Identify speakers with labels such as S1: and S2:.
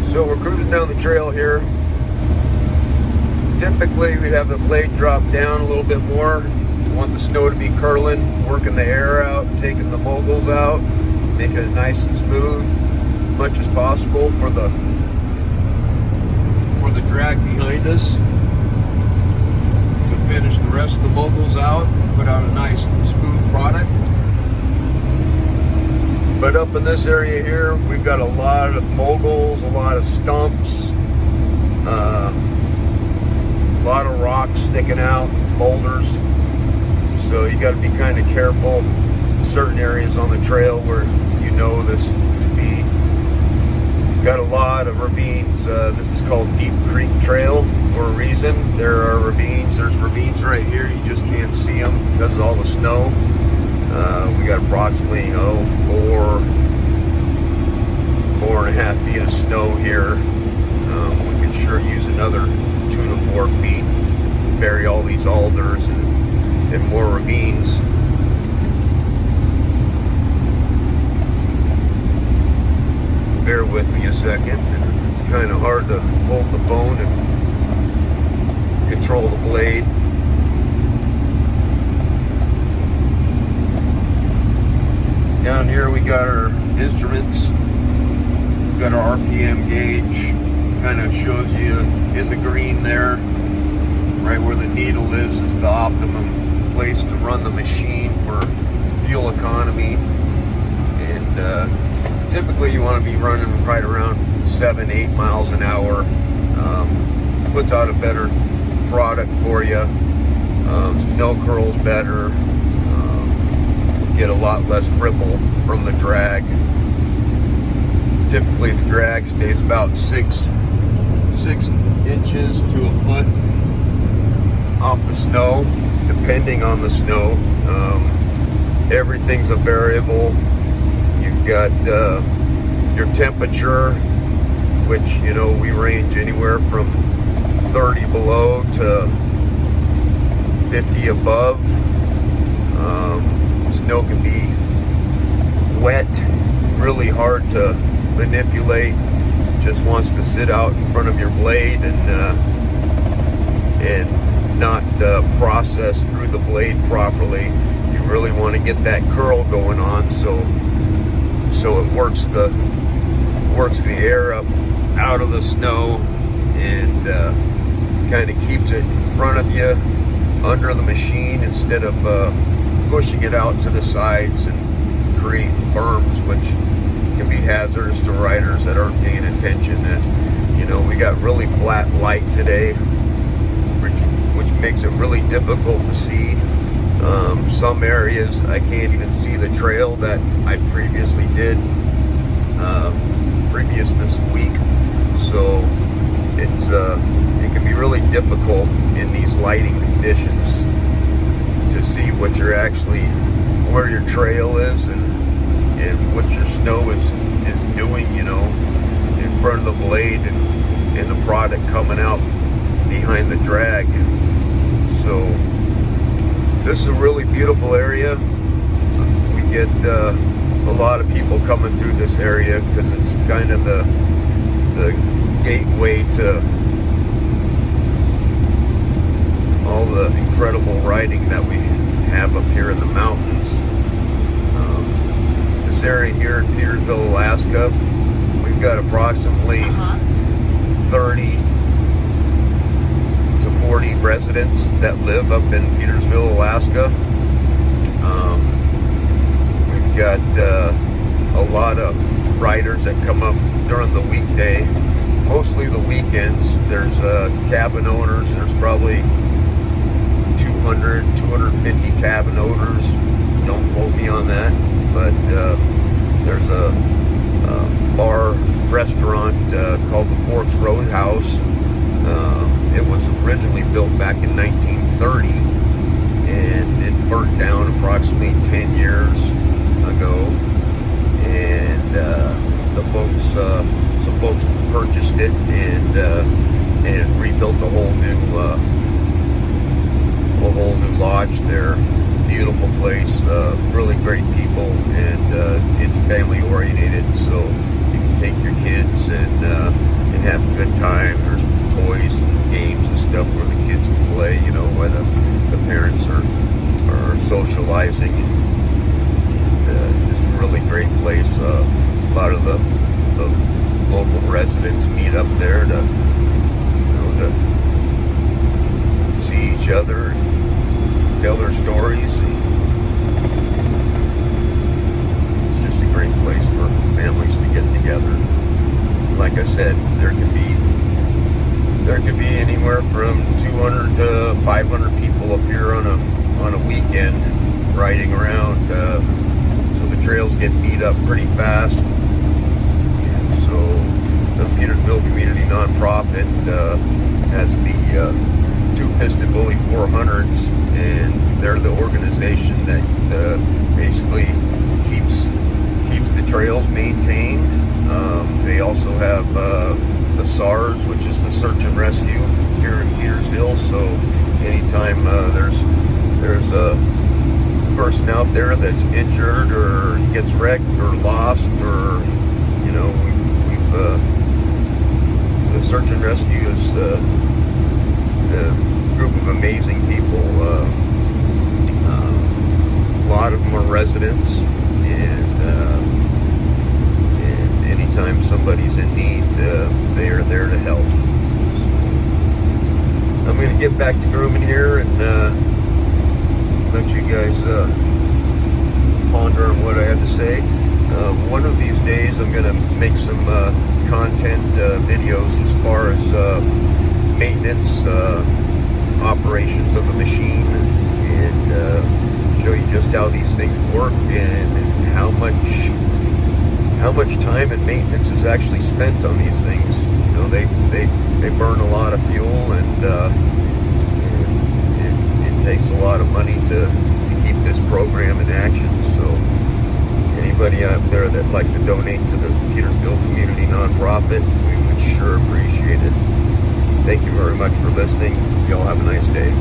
S1: So we're cruising down the trail here. Typically we'd have the blade drop down a little bit more. We want the snow to be curling, working the air out, taking the moguls out, making it nice and smooth as much as possible for the drag behind us to finish the rest of the moguls out and put out a nice smooth product. But up in this area here, we've got a lot of moguls, a lot of stumps, a lot of rocks sticking out, boulders. So you got to be kind of careful. Certain areas on the trail where you know this to be. Got a lot of ravines. This is called Deep Creek Trail for a reason. There are ravines. There's ravines right here. You just can't see them because of all the snow. We got approximately 4.5 feet of snow here. We could sure use another 2 to 4 feet to bury all these alders and more ravines. Bear with me a second. It's kind of hard to hold the phone and control the blade. Down here we got our instruments. We've got our RPM gauge. Kind of shows you in the green there, right where the needle is the optimum place to run the machine for fuel economy. And typically you want to be running right around 7-8 miles an hour. Puts out a better product for you. Snow curls better. Get a lot less ripple from the drag. Typically the drag stays about 6 inches to a foot off the snow, depending on the snow. Everything's a variable. You've got your temperature, which, you know, we range anywhere from 30 below to 50 above. Snow can be wet, really hard to manipulate. Just wants to sit out in front of your blade and not process through the blade properly. You really want to get that curl going on, so it works the air up out of the snow and kind of keeps it in front of you under the machine instead of pushing it out to the sides and creating berms, which can be hazardous to riders that aren't paying attention. That, you know, we got really flat light today, which makes it really difficult to see. Some areas I can't even see the trail that I previously did previous this week. So it can be really difficult in these lighting conditions to see what you're actually, where your trail is and what your snow is doing, you know, in front of the blade and the product coming out behind the drag. So this is a really beautiful area. We get a lot of people coming through this area because it's kind of the gateway to all the incredible riding that we have up here in the mountains. This area here in Petersville, Alaska, we've got approximately 30 to 40 residents that live up in Petersville, Alaska. We've got a lot of riders that come up during the weekday, mostly the weekends. There's cabin owners. There's probably 200, 250 cabin owners. Don't quote me on that, but there's a bar restaurant called the Forks Roadhouse. It was originally built back in 1930, and it burnt down approximately 10 years ago. And some folks purchased it and rebuilt a whole new lodge there. Beautiful place, really great people, and it's family oriented, so you can take your kids and each other, and tell their stories. And it's just a great place for families to get together. Like I said, there could be anywhere from 200 to 500 people up here on a weekend riding around. So the trails get beat up pretty fast. So the Petersville Community Nonprofit has the two Pisten Bully 400s, and they're the organization that basically keeps the trails maintained. They also have the SARS, which is the search and rescue here in Petersville. So anytime there's a person out there that's injured or gets wrecked or lost, or we've the search and rescue is a group of amazing people. A lot of them are residents, and anytime somebody's in need, they are there to help. So I'm going to get back to grooming here and let you guys ponder on what I had to say. One of these days I'm going to make some content videos as far as maintenance operations of the machine, and show you just how these things work and how much time and maintenance is actually spent on these things. They burn a lot of fuel, and it takes a lot of money to keep this program in action. So anybody out there that'd like to donate to the Petersville Community Nonprofit, we would sure appreciate it. Thank you very much for listening. Y'all have a nice day.